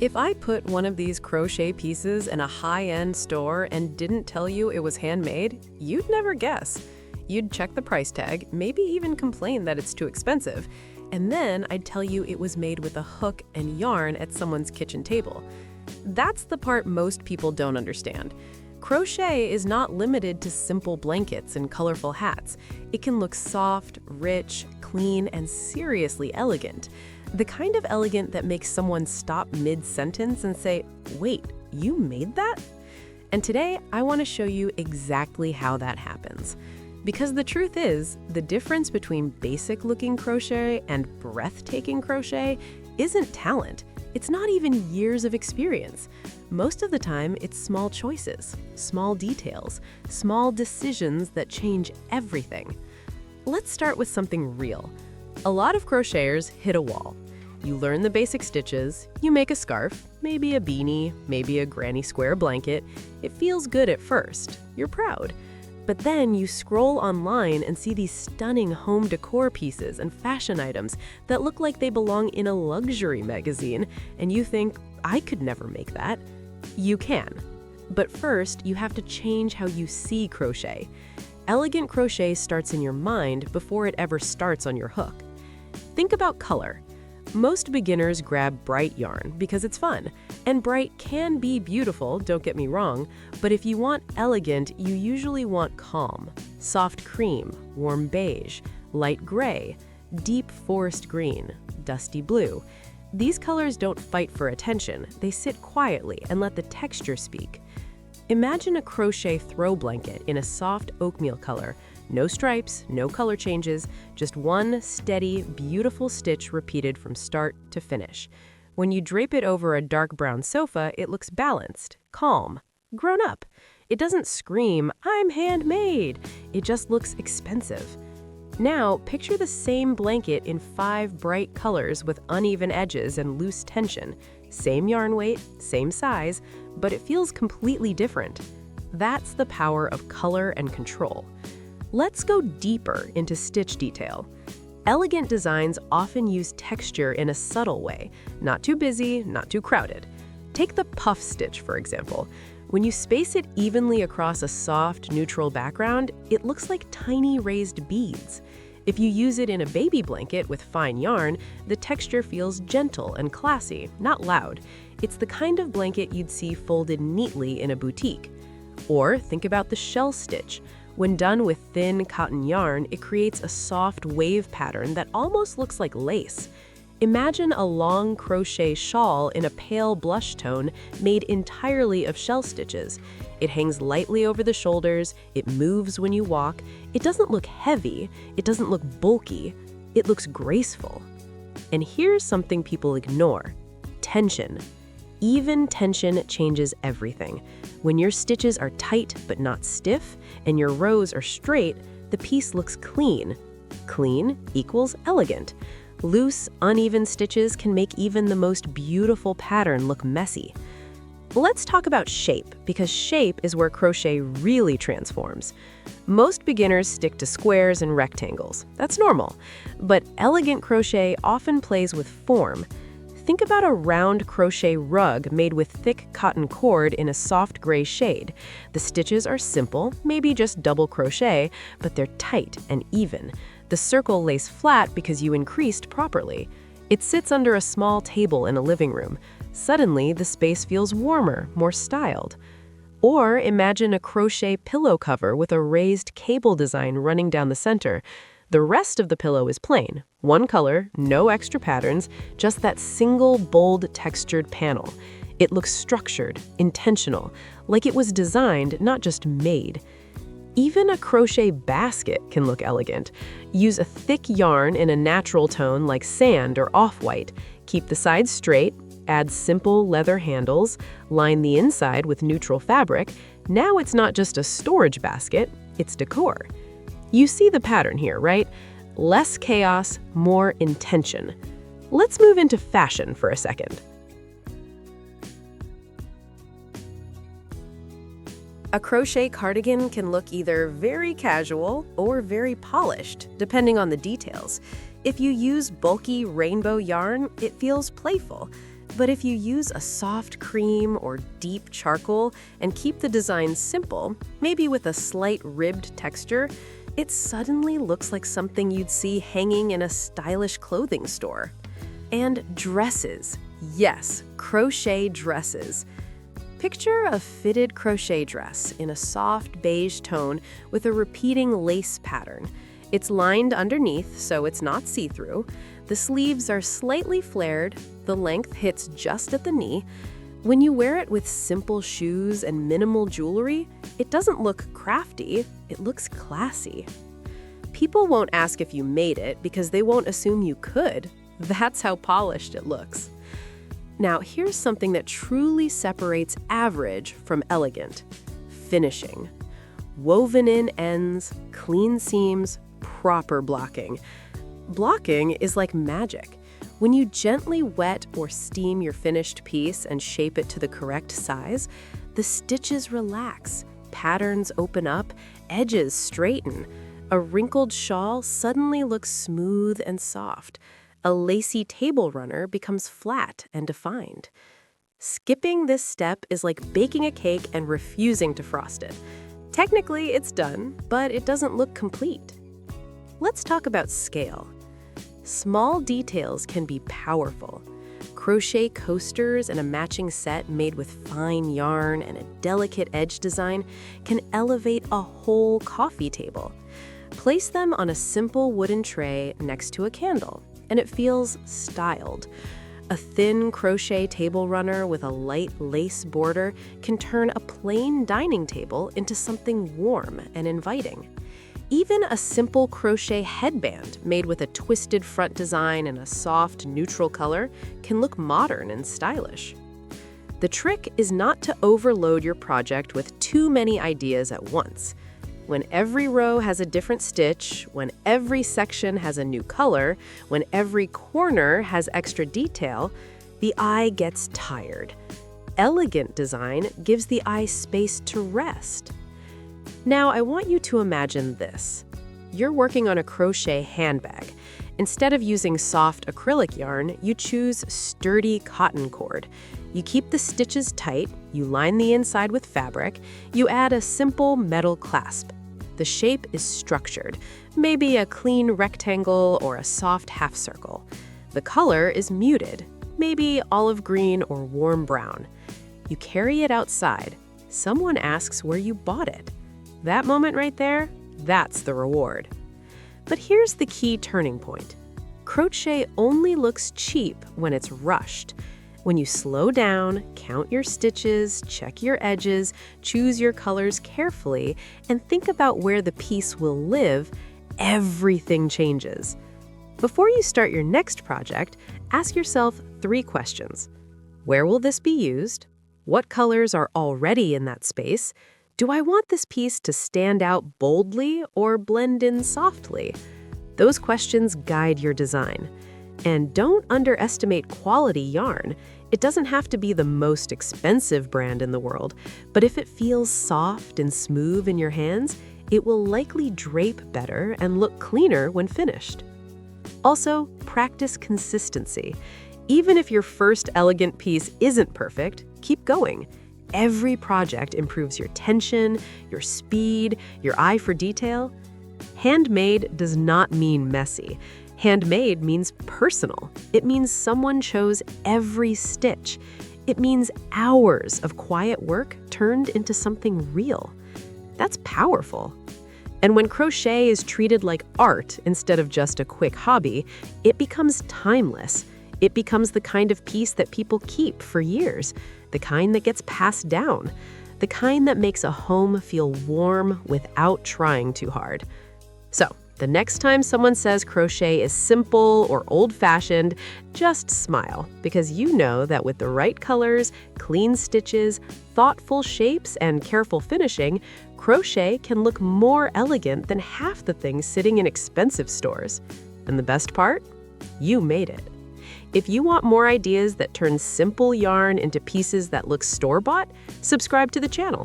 If I put one of these crochet pieces in a high-end store and didn't tell you it was handmade, you'd never guess. You'd check the price tag, maybe even complain that it's too expensive, and then I'd tell you it was made with a hook and yarn at someone's kitchen table. That's the part most people don't understand. Crochet is not limited to simple blankets and colorful hats. It can look soft, rich, clean, and seriously elegant. The kind of elegant that makes someone stop mid-sentence and say, "Wait, you made that?" And today, I want to show you exactly how that happens. Because the truth is, the difference between basic-looking crochet and breathtaking crochet isn't talent. It's not even years of experience. Most of the time, it's small choices, small details, small decisions that change everything. Let's start with something real. A lot of crocheters hit a wall. You learn the basic stitches, you make a scarf, maybe a beanie, maybe a granny square blanket. It feels good at first. You're proud. But then you scroll online and see these stunning home decor pieces and fashion items that look like they belong in a luxury magazine, and you think, I could never make that. You can. But first, you have to change how you see crochet. Elegant crochet starts in your mind before it ever starts on your hook. Think about color. Most beginners grab bright yarn because it's fun, and bright can be beautiful, don't get me wrong, but if you want elegant, you usually want calm, soft cream, warm beige, light gray, deep forest green, dusty blue. These colors don't fight for attention, they sit quietly and let the texture speak. Imagine a crochet throw blanket in a soft oatmeal color. No stripes, no color changes, just one steady, beautiful stitch repeated from start to finish. When you drape it over a dark brown sofa, it looks balanced, calm, grown up. It doesn't scream, "I'm handmade." It just looks expensive. Now, picture the same blanket in 5 bright colors with uneven edges and loose tension. Same yarn weight, same size, but it feels completely different. That's the power of color and control. Let's go deeper into stitch detail. Elegant designs often use texture in a subtle way, not too busy, not too crowded. Take the puff stitch, for example. When you space it evenly across a soft, neutral background, it looks like tiny raised beads. If you use it in a baby blanket with fine yarn, the texture feels gentle and classy, not loud. It's the kind of blanket you'd see folded neatly in a boutique. Or think about the shell stitch. When done with thin cotton yarn, it creates a soft wave pattern that almost looks like lace. Imagine a long crochet shawl in a pale blush tone made entirely of shell stitches. It hangs lightly over the shoulders, it moves when you walk. It doesn't look heavy, it doesn't look bulky, it looks graceful. And here's something people ignore: tension. Even tension changes everything. When your stitches are tight but not stiff, and your rows are straight, the piece looks clean. Clean equals elegant. Loose, uneven stitches can make even the most beautiful pattern look messy. Let's talk about shape, because shape is where crochet really transforms. Most beginners stick to squares and rectangles. That's normal. But elegant crochet often plays with form. Think about a round crochet rug made with thick cotton cord in a soft gray shade. The stitches are simple, maybe just double crochet, but they're tight and even. The circle lays flat because you increased properly. It sits under a small table in a living room. Suddenly, the space feels warmer, more styled. Or imagine a crochet pillow cover with a raised cable design running down the center. The rest of the pillow is plain. One color, no extra patterns, just that single bold textured panel. It looks structured, intentional, like it was designed, not just made. Even a crochet basket can look elegant. Use a thick yarn in a natural tone like sand or off-white. Keep the sides straight, add simple leather handles, line the inside with neutral fabric. Now it's not just a storage basket, it's decor. You see the pattern here, right? Less chaos, more intention. Let's move into fashion for a second. A crochet cardigan can look either very casual or very polished, depending on the details. If you use bulky rainbow yarn, it feels playful. But if you use a soft cream or deep charcoal and keep the design simple, maybe with a slight ribbed texture, it suddenly looks like something you'd see hanging in a stylish clothing store. And dresses. Yes, crochet dresses. Picture a fitted crochet dress in a soft beige tone with a repeating lace pattern. It's lined underneath, so it's not see-through. The sleeves are slightly flared, the length hits just at the knee. When you wear it with simple shoes and minimal jewelry, it doesn't look crafty, it looks classy. People won't ask if you made it because they won't assume you could. That's how polished it looks. Now, here's something that truly separates average from elegant: finishing. Woven-in ends, clean seams, proper blocking. Blocking is like magic. When you gently wet or steam your finished piece and shape it to the correct size, the stitches relax, patterns open up, edges straighten. A wrinkled shawl suddenly looks smooth and soft. A lacy table runner becomes flat and defined. Skipping this step is like baking a cake and refusing to frost it. Technically, it's done, but it doesn't look complete. Let's talk about scale. Small details can be powerful. Crochet coasters and a matching set made with fine yarn and a delicate edge design can elevate a whole coffee table. Place them on a simple wooden tray next to a candle, and it feels styled. A thin crochet table runner with a light lace border can turn a plain dining table into something warm and inviting. Even a simple crochet headband made with a twisted front design and a soft, neutral color can look modern and stylish. The trick is not to overload your project with too many ideas at once. When every row has a different stitch, when every section has a new color, when every corner has extra detail, the eye gets tired. Elegant design gives the eye space to rest. Now, I want you to imagine this. You're working on a crochet handbag. Instead of using soft acrylic yarn, you choose sturdy cotton cord. You keep the stitches tight, you line the inside with fabric, you add a simple metal clasp. The shape is structured, maybe a clean rectangle or a soft half circle. The color is muted, maybe olive green or warm brown. You carry it outside. Someone asks where you bought it. That moment right there, that's the reward. But here's the key turning point. Crochet only looks cheap when it's rushed. When you slow down, count your stitches, check your edges, choose your colors carefully, and think about where the piece will live, everything changes. Before you start your next project, ask yourself 3 questions. Where will this be used? What colors are already in that space? Do I want this piece to stand out boldly or blend in softly? Those questions guide your design. And don't underestimate quality yarn. It doesn't have to be the most expensive brand in the world, but if it feels soft and smooth in your hands, it will likely drape better and look cleaner when finished. Also, practice consistency. Even if your first elegant piece isn't perfect, keep going. Every project improves your tension, your speed, your eye for detail. Handmade does not mean messy. Handmade means personal. It means someone chose every stitch. It means hours of quiet work turned into something real. That's powerful. And when crochet is treated like art instead of just a quick hobby, it becomes timeless. It becomes the kind of piece that people keep for years, the kind that gets passed down, the kind that makes a home feel warm without trying too hard. So, the next time someone says crochet is simple or old-fashioned, just smile, because you know that with the right colors, clean stitches, thoughtful shapes, and careful finishing, crochet can look more elegant than half the things sitting in expensive stores. And the best part? You made it. If you want more ideas that turn simple yarn into pieces that look store-bought, subscribe to the channel.